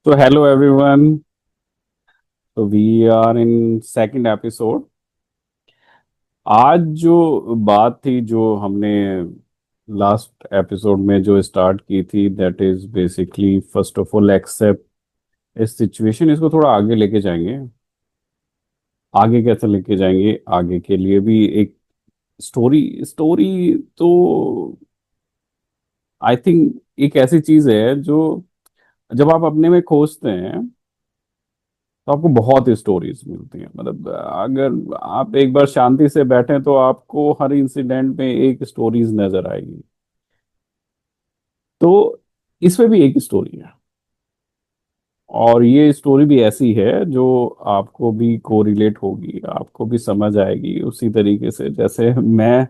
So hello everyone. So we are in second episode. आज जो बात थी जो हमने लास्ट एपिसोड में जो स्टार्ट की थी that is basically first of all except इस सिचुएशन। इसको थोड़ा आगे लेके जाएंगे। आगे कैसे लेके जाएंगे, आगे के लिए भी एक स्टोरी स्टोरी तो आई थिंक एक ऐसी चीज है जो जब आप अपने में खोजते हैं तो आपको बहुत स्टोरीज मिलती हैं। मतलब अगर आप एक बार शांति से बैठे तो आपको हर इंसिडेंट में एक स्टोरीज नजर आएगी। तो इसमें भी एक स्टोरी है और ये स्टोरी भी ऐसी है जो आपको भी कोरिलेट होगी, आपको भी समझ आएगी उसी तरीके से जैसे मैं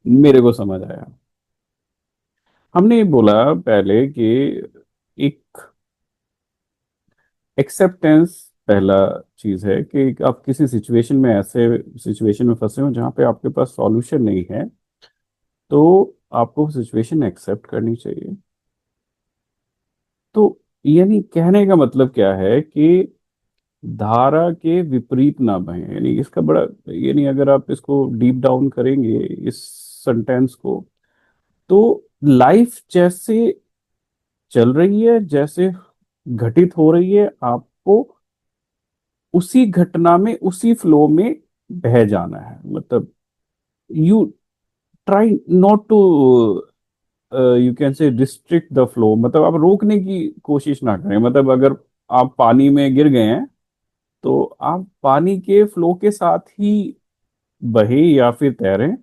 मेरे को समझ आया। हमने ये बोला पहले कि एक एक्सेप्टेंस पहला चीज है कि आप किसी सिचुएशन में ऐसे सिचुएशन में फंसे हो जहां पे आपके पास सॉल्यूशन नहीं है, तो आपको सिचुएशन एक्सेप्ट करनी चाहिए। तो यानी कहने का मतलब क्या है कि धारा के विपरीत ना बहें। यानी इसका बड़ा, यानी अगर आप इसको डीप डाउन करेंगे इस सेंटेंस को, तो लाइफ जैसे चल रही है, जैसे घटित हो रही है, आपको उसी घटना में उसी फ्लो में बह जाना है। मतलब you try not to, you can say restrict the flow. मतलब आप रोकने की कोशिश ना करें। मतलब अगर आप पानी में गिर गए हैं तो आप पानी के फ्लो के साथ ही बहे या फिर तैरें।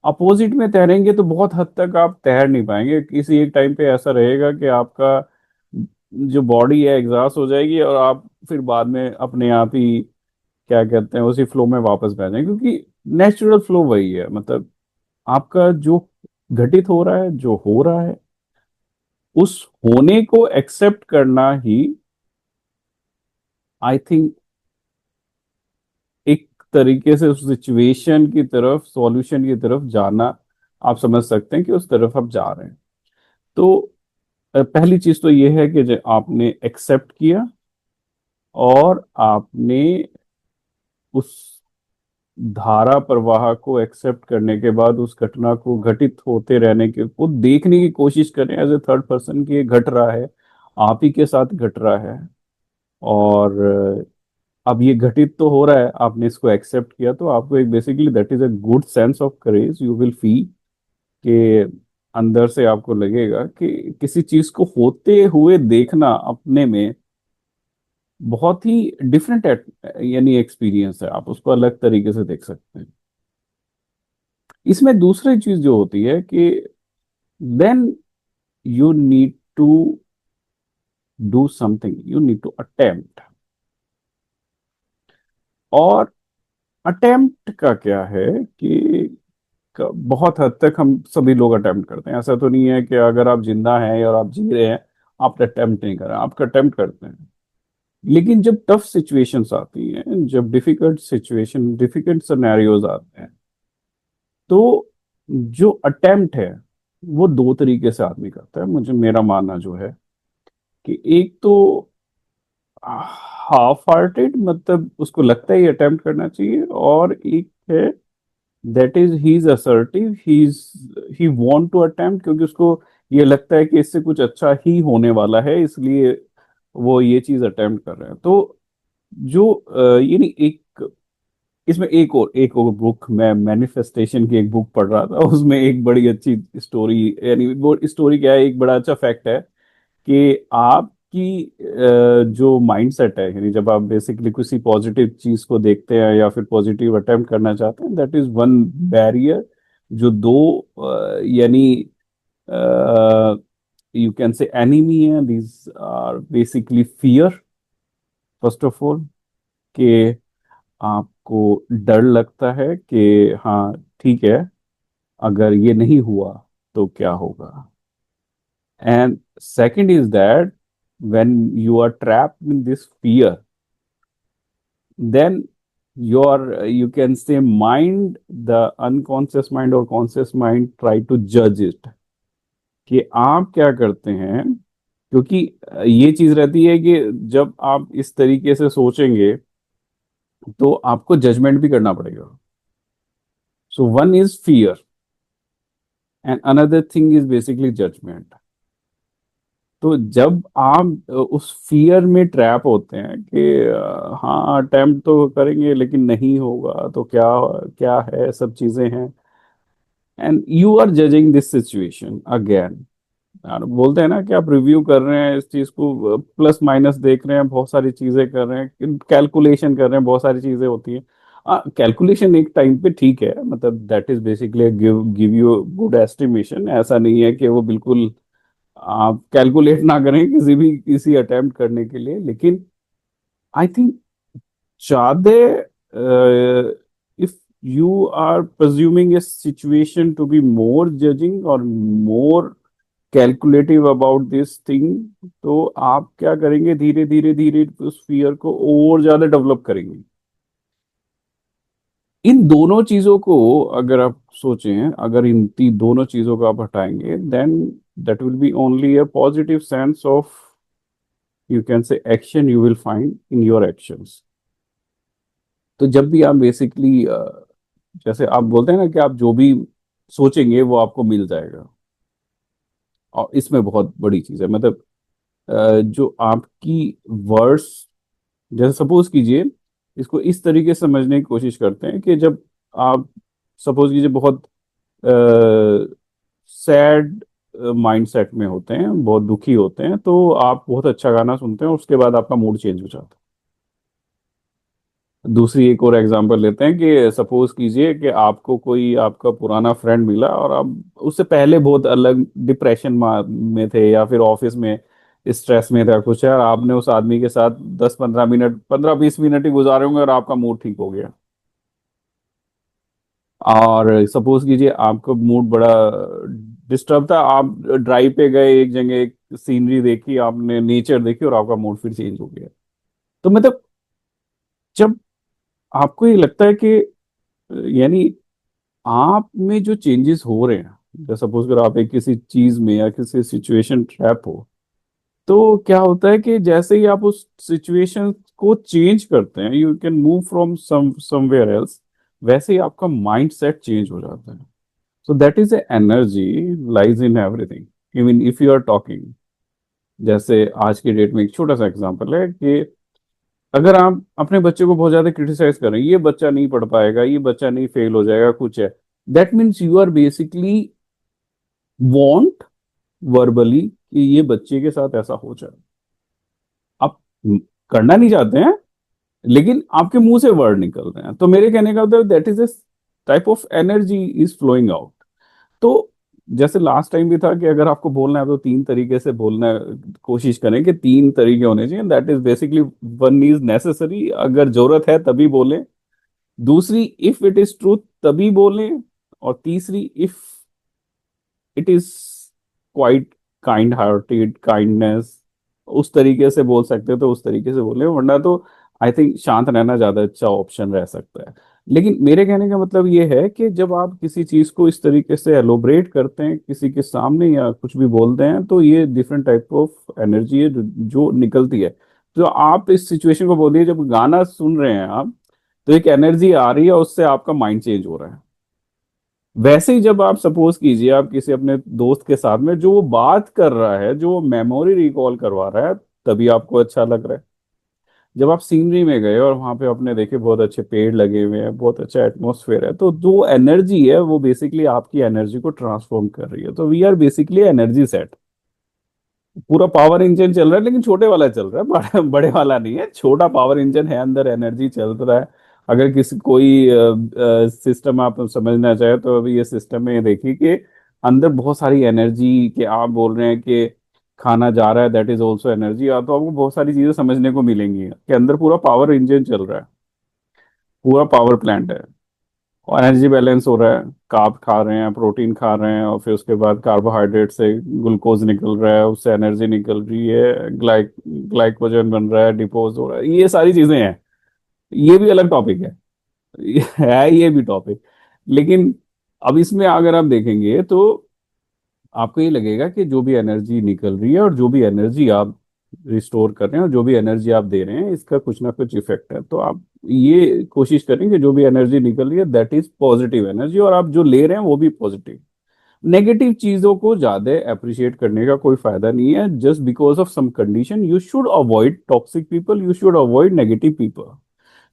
अपोजिट में तैरेंगे तो बहुत हद तक आप तैर नहीं पाएंगे। किसी एक टाइम पे ऐसा रहेगा कि आपका जो बॉडी है एग्जॉस्ट हो जाएगी और आप फिर बाद में अपने आप ही क्या कहते हैं उसी फ्लो में वापस बह जाएंगे, क्योंकि नेचुरल फ्लो वही है। मतलब आपका जो घटित हो रहा है, जो हो रहा है, उस होने को एक्सेप्ट करना ही आई थिंक एक तरीके से उस सिचुएशन की तरफ, सॉल्यूशन की तरफ जाना। आप समझ सकते हैं कि उस तरफ आप जा रहे हैं। तो पहली चीज तो ये है कि जो आपने एक्सेप्ट किया और आपने उस धारा प्रवाह को एक्सेप्ट करने के बाद उस घटना को घटित होते रहने के को देखने की कोशिश करें एज ए थर्ड पर्सन कि ये घट रहा है, आप ही के साथ घट रहा है। और अब ये घटित तो हो रहा है, आपने इसको एक्सेप्ट किया, तो आपको एक basically that is a good sense of courage you will feel कि अंदर से आपको लगेगा कि किसी चीज को होते हुए देखना अपने में बहुत ही डिफरेंट यानी एक्सपीरियंस है। आप उसको अलग तरीके से देख सकते हैं। इसमें दूसरी चीज जो होती है कि then you need to do something, you need to attempt. और अटेम्प्ट का क्या है कि बहुत हद तक हम सभी लोग अटेम्प्ट करते हैं। ऐसा तो नहीं है कि अगर आप जिंदा हैं और आप जी रहे हैं आप अटेम्प्ट नहीं कर रहे हैं, आप अटेम्प्ट करते हैं। लेकिन जब टफ सिचुएशंस आती हैं, जब डिफिकल्ट सिचुएशन, डिफिकल्ट सिनेरियोज आते हैं, तो जो अटेम्प्ट है वो दो तरीके से आदमी करता है। मुझे मेरा मानना जो है कि एक तो हाफ हार्टेड, मतलब उसको लगता है ये अटेम्प्ट करना चाहिए, और एक है that is he is assertive, he want to attempt, क्योंकि उसको ये लगता है कि इससे कुछ अच्छा ही होने वाला है, इसलिए वो ये चीज अटेम्प्ट कर रहे हैं। तो जो ये नहीं, एक इसमें एक और बुक, मैं मैनिफेस्टेशन की एक बुक पढ़ रहा था, उसमें एक बड़ी अच्छी स्टोरी, यानी वो स्टोरी क्या है, एक बड़ा अच्छा फैक्ट है कि आपकी जो माइंडसेट है, यानी जब आप बेसिकली किसी पॉजिटिव चीज को देखते हैं या फिर पॉजिटिव अटेम्प्ट करना चाहते हैं, दैट इज वन बैरियर। जो दो यानी यू कैन से एनिमी है, these are basically fear. First of all कि आपको डर लगता है कि हाँ ठीक है, अगर ये नहीं हुआ तो क्या होगा। And second is that when you are trapped in this fear, then your, you can say, mind, the unconscious mind or conscious mind try to judge it, कि आप क्या करते हैं, क्योंकि ये चीज रहती है कि जब आप इस तरीके से सोचेंगे तो आपको जजमेंट भी करना पड़ेगा। So one is fear and another thing is basically judgement. तो जब आप उस फियर में ट्रैप होते हैं कि हाँ अटेम्प्ट तो करेंगे लेकिन नहीं होगा तो क्या, क्या है, सब चीजें हैं, and you are judging this situation again. यार बोलते हैं ना कि आप रिव्यू कर रहे हैं इस चीज को, प्लस माइनस देख रहे हैं, बहुत सारी चीजें कर रहे हैं, कैलकुलेशन कर रहे हैं, बहुत सारी चीजें होती हैं। कैलकुलेशन एक टाइम पे ठीक है, मतलब that is basically give give you good estimation. ऐसा नहीं है कि वो बिल्कुल आप कैलकुलेट ना करें किसी अटेम्प्ट करने के लिए, लेकिन आई थिंक ज्यादा, if you are presuming a situation to be more judging और more calculative about this thing, तो आप क्या करेंगे, धीरे धीरे धीरे उस फियर को और ज्यादा डेवलप करेंगे। इन दोनों चीजों को अगर आप सोचें, अगर दोनों चीजों को आप हटाएंगे, then that will be only a positive sense of, you can say, action you will find in your actions. तो जब भी आप बेसिकली, जैसे आप बोलते हैं ना कि आप जो भी सोचेंगे वो आपको मिल जाएगा, और इसमें बहुत बड़ी चीज है, मतलब जो आपकी वर्ड्स, जैसे सपोज कीजिए, इसको इस तरीके से समझने की कोशिश करते हैं कि जब आप सपोज कीजिए बहुत सैड माइंडसेट में होते हैं, बहुत दुखी होते हैं, तो आप बहुत अच्छा गाना सुनते हैं, उसके बाद आपका मूड चेंज हो जाता है। दूसरी एक और एग्जांपल लेते हैं कि सपोज कीजिए कि आपको कोई आपका पुराना फ्रेंड मिला और आप उससे पहले बहुत अलग डिप्रेशन में थे, या फिर ऑफिस में स्ट्रेस में था कुछ है, और आपने उस आदमी के साथ 10-15 मिनट, 15-20 मिनट ही गुजारे होंगे और आपका मूड ठीक हो गया। और सपोज कीजिए आपका मूड बड़ा डिस्टर्ब था, आप ड्राइव पे गए एक जगह, एक सीनरी देखी आपने, नेचर देखी, और आपका मूड फिर चेंज हो गया। तो मतलब जब आपको ये लगता है कि यानी आप में जो चेंजेस हो रहे हैं, जैसे सपोज करो आप एक किसी चीज में या किसी सिचुएशन ट्रैप हो, तो क्या होता है कि जैसे ही आप उस सिचुएशन को चेंज करते हैं, you can move from somewhere else, वैसे ही आपका माइंड सेट चेंज हो जाता है। So that is a energy lies in everything, even if you are talking. जैसे आज की डेट में एक छोटा सा एग्जांपल है कि अगर आप अपने बच्चे को बहुत ज्यादा क्रिटिसाइज कर रहे हैं, ये बच्चा नहीं पढ़ पाएगा, ये बच्चा नहीं, फेल हो जाएगा, कुछ है, that means you are basically want verbally कि ये बच्चे के साथ ऐसा हो जाए। आप करना नहीं चाहते हैं, लेकिन आपके मुंह से वर्ड निकल रहे हैं, तो मेरे कहने का मतलब that is a type of energy is flowing out. तो जैसे लास्ट टाइम भी था कि अगर आपको बोलना है तो तीन तरीके से बोलना, कोशिश करें कि तीन तरीके होने चाहिए, that is basically, one is necessary, अगर जरूरत है तभी बोलें, दूसरी इफ इट इज ट्रूथ तभी बोलें, और तीसरी if it is quite kind hearted kindness, उस तरीके से बोल सकते हो तो उस तरीके से बोले, वरना तो आई थिंक शांत रहना ज्यादा अच्छा ऑप्शन रह सकता है। लेकिन मेरे कहने का मतलब ये है कि जब आप किसी चीज को इस तरीके से एलोबरेट करते हैं किसी के सामने या कुछ भी बोलते हैं, तो ये डिफरेंट टाइप ऑफ एनर्जी है जो निकलती है। तो आप इस सिचुएशन को बोलिए, जब गाना सुन रहे हैं आप, तो एक एनर्जी आ रही है, उससे आपका माइंड चेंज हो रहा है। वैसे ही जब आप सपोज कीजिए आप किसी अपने दोस्त के साथ में, जो वो बात कर रहा है, जो मेमोरी रिकॉल करवा रहा है, तभी आपको अच्छा लग रहा है। जब आप सीनरी में गए और वहां पे आपने देखे बहुत अच्छे पेड़ लगे हुए हैं, बहुत अच्छा एटमॉस्फेयर है, तो जो एनर्जी है वो बेसिकली आपकी एनर्जी को ट्रांसफॉर्म कर रही है। तो we are basically energy set. पूरा पावर इंजन चल रहा है, लेकिन छोटे वाला चल रहा है, बड़े वाला नहीं है, छोटा पावर इंजन है, अंदर एनर्जी चल रहा है। अगर किसी कोई सिस्टम आप समझना चाहे, तो अभी ये सिस्टम में देखिए कि अंदर बहुत सारी एनर्जी, कि आप बोल रहे हैं कि खाना जा रहा है, दैट इज ऑल्सो एनर्जी, तो आपको बहुत सारी चीजें समझने को मिलेंगी कि अंदर पूरा पावर इंजन चल रहा है, पूरा पावर प्लांट है, और एनर्जी बैलेंस हो रहा है। कार्ब खा रहे हैं, प्रोटीन खा रहे हैं, और फिर उसके बाद कार्बोहाइड्रेट से ग्लूकोज निकल रहा है, उससे एनर्जी निकल रही है, ग्लाइकोजन बन रहा है, डिपोज हो रहा है, ये सारी चीजें हैं। ये भी अलग टॉपिक है, है ये भी टॉपिक। लेकिन अब इसमें अगर आप देखेंगे तो आपको ये लगेगा कि जो भी एनर्जी निकल रही है और जो भी एनर्जी आप रिस्टोर कर रहे हैं और जो भी एनर्जी आप दे रहे हैं, इसका कुछ ना कुछ इफेक्ट है। तो आप ये कोशिश करें कि जो भी एनर्जी निकल रही है दैट इज पॉजिटिव एनर्जी, और आप जो ले रहे हैं वो भी पॉजिटिव। नेगेटिव चीजों को ज्यादा अप्रिशिएट करने का कोई फायदा नहीं है। Just because of some condition you should avoid toxic people, you should avoid negative people,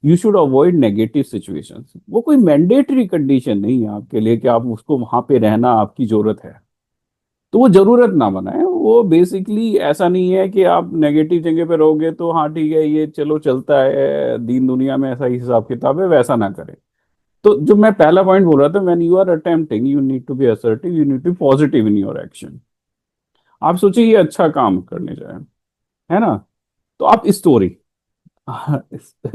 you should avoid negative situations. वो कोई मैंडेटरी कंडीशन नहीं है आपके लिए कि आप उसको वहां पे रहना आपकी जरूरत है। तो वो जरूरत ना बनाए। वो बेसिकली ऐसा नहीं है कि आप नेगेटिव जगह पे रहोगे तो हाँ ठीक है ये चलो चलता है, दीन दुनिया में ऐसा ही हिसाब किताब है, वैसा ना करें। तो जो मैं पहला पॉइंट बोल रहा था, when you are attempting you need to be assertive, you need to be positive in your action. आप सोचिए ये अच्छा काम करने जाए, है ना? तो आप स्टोरी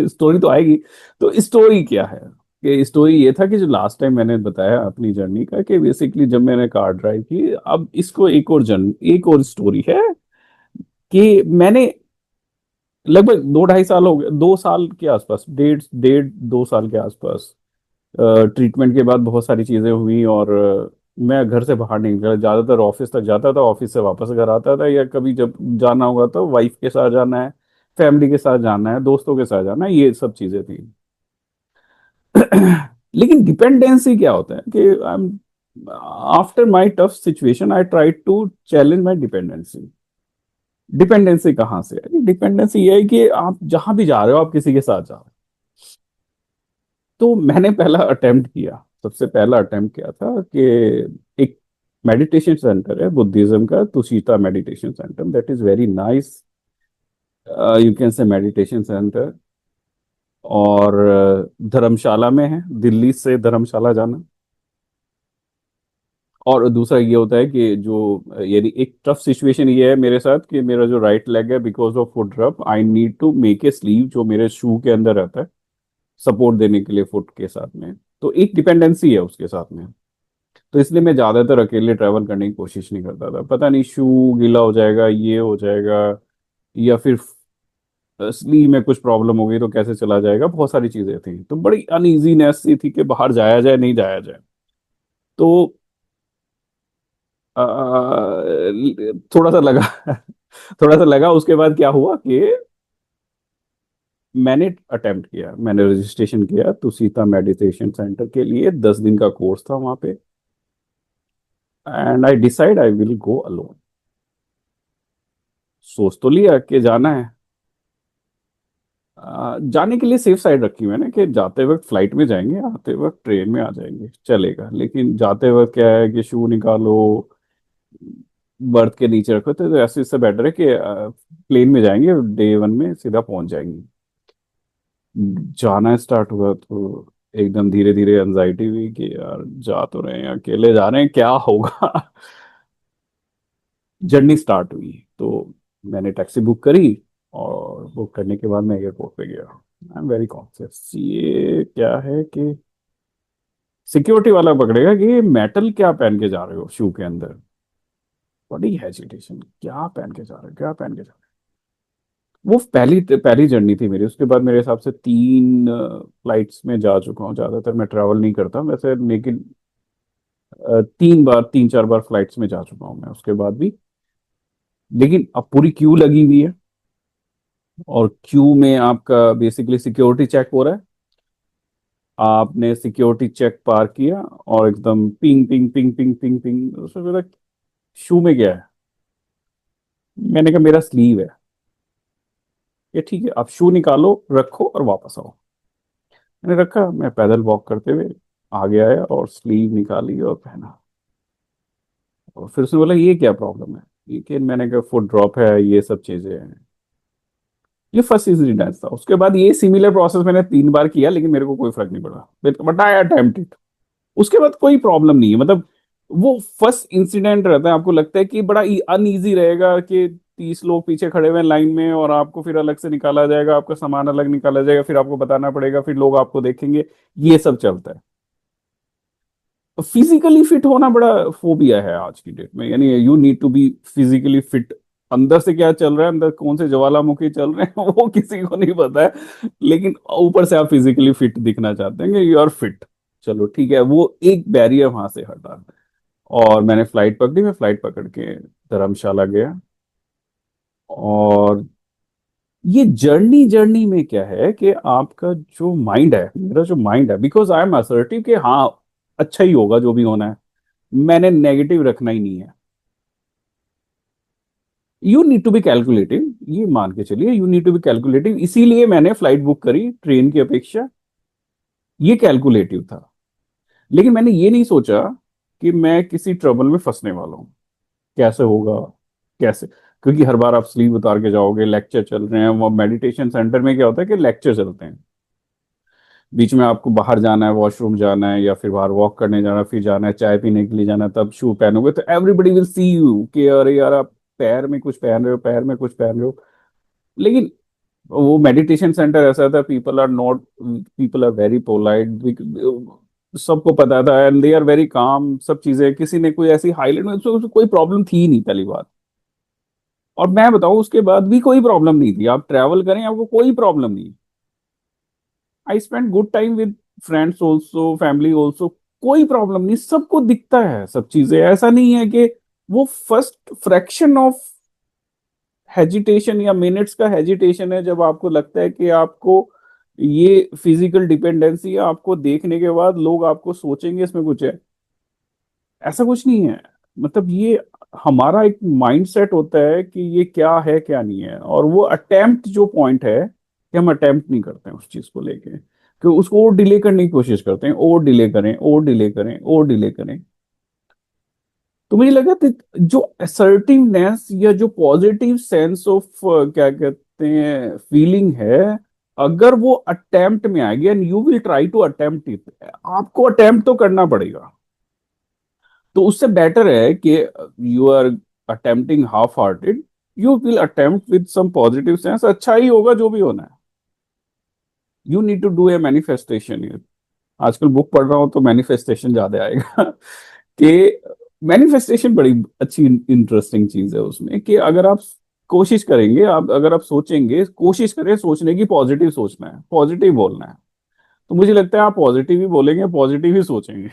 स्टोरी तो आएगी। तो स्टोरी क्या है? कि स्टोरी ये था कि जो लास्ट टाइम मैंने बताया अपनी जर्नी का, कि बेसिकली जब मैंने कार ड्राइव की, अब इसको एक और स्टोरी है कि मैंने लगभग 2 ढाई साल हो गए, 2 साल के आसपास, डेढ़ डेढ़ 2 साल के आसपास ट्रीटमेंट के बाद बहुत सारी चीजें हुई, और मैं घर से बाहर नहीं निकला। ज्यादातर ऑफिस तक जाता था, ऑफिस से वापस घर आता था, या कभी जब जाना होगा तो वाइफ के साथ जाना है, फैमिली के साथ जाना है, दोस्तों के साथ जाना है, ये सब चीजें थी। लेकिन डिपेंडेंसी क्या होता है कि after my tough situation I try to challenge my dependency. Dependency कहाँ से है? डिपेंडेंसी ये है कि आप जहां भी जा रहे हो आप किसी के साथ जा रहे हो। तो मैंने पहला अटेम्प्ट किया, सबसे पहला अटेम्प्ट किया था कि एक मेडिटेशन सेंटर है बुद्धिज्म का, Tushita meditation centre, that is very nice, you can से मेडिटेशन सेंटर। और धर्मशाला में है, दिल्ली से धर्मशाला जाना। और दूसरा ये होता है कि जो यदि एक टफ सिचुएशन ये है मेरे साथ कि मेरा जो राइट लेग है, because of foot drop I need to make a sleeve जो मेरे शू के अंदर रहता है, सपोर्ट देने के लिए फुट के साथ में। तो एक डिपेंडेंसी है उसके साथ में। तो इसलिए मैं ज्यादातर अकेले ट्रैवल करने की कोशिश नहीं करता था। पता नहीं शू गीला हो जाएगा, ये हो जाएगा, या फिर स्लीव में कुछ प्रॉब्लम हो गई तो कैसे चला जाएगा, बहुत सारी चीजें थी। तो बड़ी अनइजीनेस सी थी कि बाहर जाया जाए नहीं जाया जाए। तो थोड़ा सा लगा थोड़ा सा लगा। उसके बाद क्या हुआ कि मैंने अटेम्प्ट किया, मैंने रजिस्ट्रेशन किया तो सीता मेडिटेशन सेंटर के लिए 10 दिन का कोर्स था वहां पे। And I decide I will go alone. सोच तो लिया कि जाना है। जाने के लिए सेफ साइड रखी मैंने कि जाते वक्त फ्लाइट में जाएंगे, आते वक्त ट्रेन में आ जाएंगे, चलेगा। लेकिन जाते वक्त क्या है कि शू निकालो, बर्थ के नीचे रखो, तो ऐसे इससे बेटर है कि प्लेन में जाएंगे, डे 1 में सीधा पहुंच जाएंगे। जाना स्टार्ट हुआ तो एकदम धीरे धीरे एंजाइटी हुई कि यार जा तो रहे हैं, अकेले जा रहे हैं, क्या होगा। जर्नी स्टार्ट हुई तो मैंने टैक्सी बुक करी, और बुक करने के बाद मैं एयरपोर्ट पे गया। I am very conscious. ये क्या है कि सिक्योरिटी वाला पकड़ेगा कि ये मेटल क्या पहन के जा रहे हो शू के अंदर। बड़ी हेजिटेशन, क्या पहन के जा रहे हो, क्या पहन के जा रहे हो। वो पहली पहली जर्नी थी मेरी। उसके बाद मेरे हिसाब से 3 फ्लाइट्स में जा चुका हूँ। ज्यादातर मैं ट्रैवल नहीं करता वैसे, लेकिन 3 बार 3 4 बार फ्लाइट्स में जा चुका हूँ मैं उसके बाद भी। लेकिन अब पूरी क्यू लगी हुई है, और क्यू में आपका बेसिकली सिक्योरिटी चेक हो रहा है। आपने सिक्योरिटी चेक पार किया और एकदम ping ping ping ping ping ping, उसमें बोला शू में क्या है? मैंने कहा मेरा स्लीव है। ये ठीक है, आप शू निकालो, रखो और वापस आओ। मैंने रखा, मैं पैदल वॉक करते हुए आगे आया और स्लीव निकाली और पहना। और फिर उसने बोला ये क्या प्रॉब्लम है, ये कि मैंने कहा फुट ड्रॉप है, ये सब चीजें हैं। ये फर्स्ट इंसिडेंट था। उसके बाद ये सिमिलर प्रोसेस मैंने 3 बार किया, लेकिन मेरे को कोई फर्क नहीं पड़ा, बट आई अटेम्प्ट इट। उसके बाद कोई प्रॉब्लम नहीं है। मतलब वो फर्स्ट इंसिडेंट रहता है, आपको लगता है कि बड़ा अनईजी रहेगा कि 30 लोग पीछे खड़े हुए हैं लाइन में, और आपको फिर अलग से निकाला जाएगा, आपका सामान अलग निकाला जाएगा, फिर आपको बताना पड़ेगा, फिर लोग आपको देखेंगे, ये सब चलता है। फिजिकली फिट होना बड़ा फोबिया है आज की डेट में। यानी you need to be physically fit. अंदर से क्या चल रहा है, अंदर कौन से ज्वालामुखी चल रहे हैं वो किसी को नहीं पता है। लेकिन ऊपर से आप फिजिकली फिट दिखना चाहते हैं कि यू आर फिट। चलो ठीक है, वो एक बैरियर वहां से हटा। और मैंने फ्लाइट पकड़ी, मैं फ्लाइट पकड़ के धर्मशाला गया। और ये जर्नी जर्नी में क्या है कि आपका जो माइंड है, मेरा जो माइंड है, बिकॉज आई एम असर्टिव कि हाँ अच्छा ही होगा जो भी होना है, मैंने नेगेटिव रखना ही नहीं है। You need to be calculative, ये मान के चलिए, you need to be calculative, इसीलिए मैंने फ्लाइट बुक करी ट्रेन की अपेक्षा। ये कैलकुलेटिव था। लेकिन मैंने ये नहीं सोचा कि मैं किसी ट्रबल में फंसने वाला हूँ, कैसे होगा, कैसे। क्योंकि हर बार आप स्लीव उतार के जाओगे, लेक्चर चल रहे हैं, वो मेडिटेशन सेंटर में क्या होता है कि लेक्चर चलते हैं, बीच में आपको बाहर जाना है, वॉशरूम जाना है, या फिर बाहर वॉक करने जाना है, फिर जाना है चाय पीने के लिए जाना है, तब शू पहनोगे तो एवरीबडी विल सी यू कि अरे यार आप पैर में कुछ पहन रहे हो, पैर में कुछ पहन रहे हो। लेकिन वो मेडिटेशन सेंटर ऐसा था, पीपल आर वेरी पोलाइट, सबको पता था, and they are very calm, सब चीजें, किसी ने कोई ऐसी हाईलाइट में कोई प्रॉब्लम थी ही नहीं पहली बात। और मैं बताऊं उसके बाद भी कोई प्रॉब्लम नहीं थी, आप ट्रैवल करें आपको कोई प्रॉब्लम नहीं। I spend good time with friends also, family also, कोई प्रॉब्लम नहीं, सबको दिखता है सब चीजें, ऐसा नहीं है कि वो फर्स्ट फ्रैक्शन ऑफ हेजिटेशन या मिनट्स का हेजिटेशन है जब आपको लगता है कि आपको ये फिजिकल डिपेंडेंसी है, आपको देखने के बाद लोग आपको सोचेंगे इसमें कुछ है, ऐसा कुछ नहीं है। मतलब ये हमारा एक माइंड सेट होता है कि ये क्या है क्या नहीं है, और वो अटेम्प्ट जो पॉइंट है कि हम अटेम्प्ट नहीं करते हैं उस चीज को लेके, कि उसको और डिले करने की कोशिश करते हैं, और डिले करें, और डिले करें, और डिले करें। तो मुझे लगा कि जो असर्टिवनेस या जो पॉजिटिव सेंस ऑफ क्या कहते हैं फीलिंग है, अगर वो अटेम्प्ट में आएगी, and you will try to attempt it, आपको अटेम्प्ट तो करना पड़ेगा। तो उससे बेटर है कि you are attempting half hearted, you will attempt with some positive sense, अच्छा ही होगा जो भी होना है। You need to do a manifestation. आजकल बुक पढ़ रहा हूं तो मैनिफेस्टेशन ज्यादा आएगा कि मैनिफेस्टेशन बड़ी अच्छी इंटरेस्टिंग चीज है उसमें, कि अगर आप कोशिश करेंगे, आप अगर आप सोचेंगे, कोशिश करें सोचने की, पॉजिटिव सोचना है, पॉजिटिव बोलना है, तो मुझे लगता है आप पॉजिटिव ही बोलेंगे, पॉजिटिव ही सोचेंगे।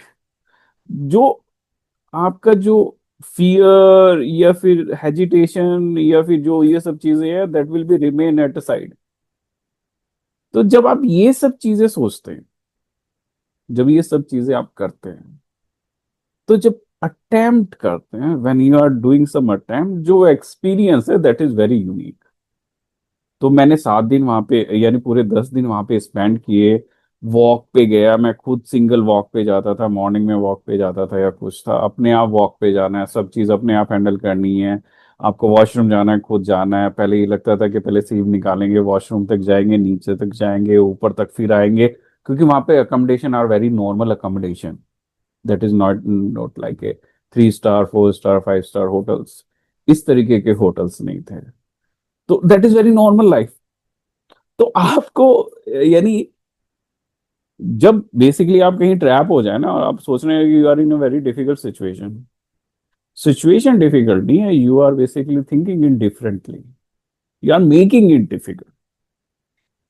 जो आपका जो फियर या फिर हेजिटेशन या फिर जो ये सब चीजें हैं, that will be remain at side. तो जब आप ये सब चीजें सोचते हैं, जब ये सब चीजें आप करते हैं, तो जब अटेम्प्ट करते हैं, when you are doing some attempt, जो एक्सपीरियंस है दैट इज वेरी यूनिक। तो मैंने 7 दिन वहां पे, यानी पूरे 10 दिन वहां पे स्पेंड किए। वॉक पे गया, मैं खुद सिंगल वॉक पे जाता था, मॉर्निंग में वॉक पे जाता था, या कुछ था, अपने आप वॉक पे जाना है, सब चीज अपने आप हैंडल करनी है। आपको वॉशरूम जाना है, खुद जाना है। पहले ये लगता था कि पहले सीव निकालेंगे, वॉशरूम तक जाएंगे, नीचे तक जाएंगे, ऊपर तक फिर आएंगे, क्योंकि वहां पे accommodation are very normal accommodation, that is not like a 3 star, 4 star, 5 star hotels. इस तरीके के होटल्स नहीं थे। तो that is very normal life. तो आपको, यानी जब बेसिकली आप कहीं ट्रैप हो जाए ना, और आप सोच रहे हैं you are in a very difficult situation, situation difficult नहीं है, you are basically thinking in differently, you are making it difficult.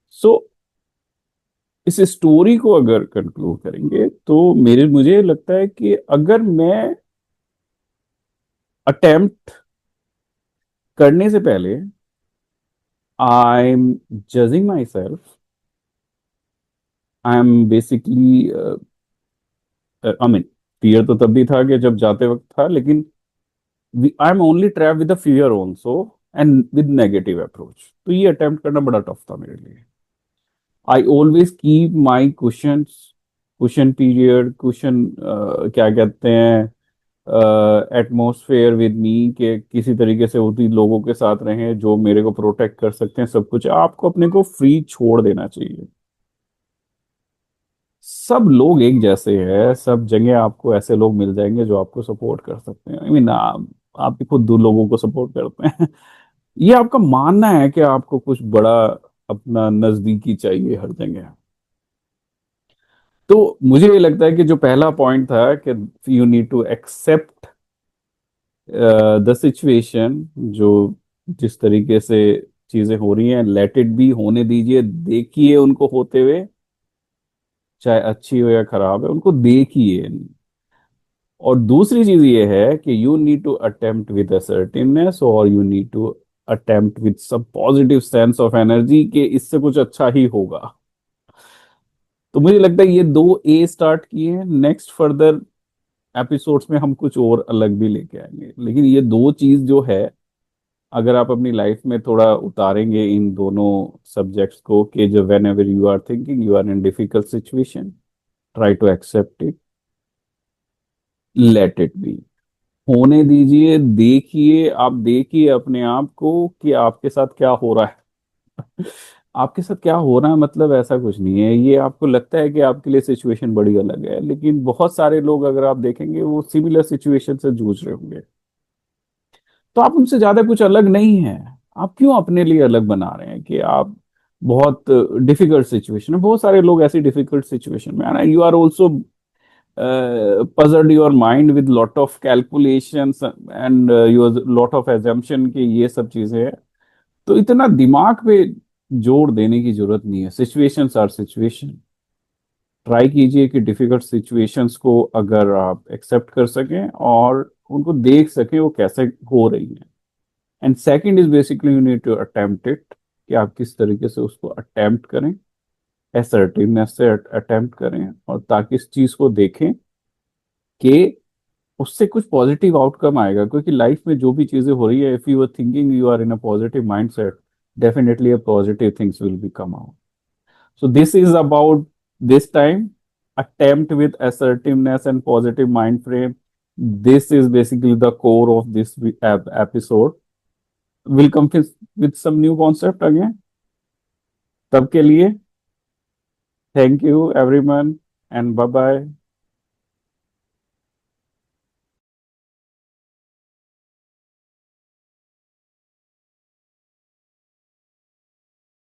So इस स्टोरी को अगर कंक्लूड करेंगे तो मेरे मुझे लगता है कि अगर मैं अटेम्प्ट करने से पहले I am judging my self, I am basically, I mean, fear तो तब भी था कि जब जाते वक्त था, लेकिन I am only trap with the fear also, and with negative approach. तो ये अटेम्प्ट करना बड़ा टफ था मेरे लिए। I always keep my questions, question period, question क्या कहते हैं, एटमोसफेयर विद मी, के किसी तरीके से उसी लोगों के साथ रहें जो मेरे को प्रोटेक्ट कर सकते हैं। सब कुछ आपको अपने को फ्री छोड़ देना चाहिए। सब लोग एक जैसे हैं, सब जगह आपको ऐसे लोग मिल जाएंगे जो आपको सपोर्ट कर सकते हैं। आई मीन आप भी खुद दो लोगों को सपोर्ट करते हैं। ये आपका मानना है कि आपको कुछ बड़ा अपना नजदीकी चाहिए हर जगह। तो मुझे ये लगता है कि जो पहला पॉइंट था कि you need to accept the situation, जो जिस तरीके से चीजें हो रही हैं, लेट इट बी, होने दीजिए, देखिए उनको होते हुए, चाहे अच्छी हो या खराब है, उनको देखिए। और दूसरी चीज ये है कि you need to attempt with assertiveness, और you need to attempt with some positive sense of energy कि इससे कुछ अच्छा ही होगा। तो मुझे लगता है ये दो ए स्टार्ट किए हैं, नेक्स्ट फर्दर एपिसोड्स में हम कुछ और अलग भी लेके आएंगे, लेकिन ये दो चीज जो है, अगर आप अपनी लाइफ में थोड़ा उतारेंगे इन दोनों सब्जेक्ट्स को, कि जब whenever you are thinking you are in difficult situation, try to accept it, let it be, होने दीजिए, देखिए, आप देखिए अपने आप को कि आपके साथ क्या हो रहा है। आपके साथ क्या हो रहा है मतलब ऐसा कुछ नहीं है, ये आपको लगता है कि आपके लिए सिचुएशन बड़ी अलग है, लेकिन बहुत सारे लोग अगर आप देखेंगे वो सिमिलर सिचुएशन से जूझ रहे होंगे। तो आप उनसे ज्यादा कुछ अलग नहीं है। आप क्यों अपने लिए अलग बना रहे हैं कि आप बहुत डिफिकल्ट सिचुएशन है, बहुत सारे लोग ऐसी डिफिकल्ट सिचुएशन में आ रहे हैं, you are also puzzled your mind with lot of calculations and your lot of assumption कि ये सब चीजें हैं। तो इतना दिमाग पे जोर देने की जरूरत नहीं है, सिचुएशंस आर सिचुएशन। ट्राई कीजिए कि डिफिकल्ट सिचुएशंस को अगर आप एक्सेप्ट कर सकें और उनको देख सकें वो कैसे हो रही हैं। And second is basically you need to attempt it, कि आप किस तरीके से उसको अटेम्प्ट करें, असर्टिवनेस से अटेम्प्ट करें, और ताकि इस चीज को देखें कि उससे कुछ पॉजिटिव आउटकम आएगा। क्योंकि लाइफ में जो भी चीजें हो रही है, if you are thinking you are in a positive mindset, definitely a positive things will be come out. So this is about this time attempt with assertiveness and positive mind frame. This is basically the core of this episode. We'll come with some new concept again. तब के लिए thank you everyone and bye bye.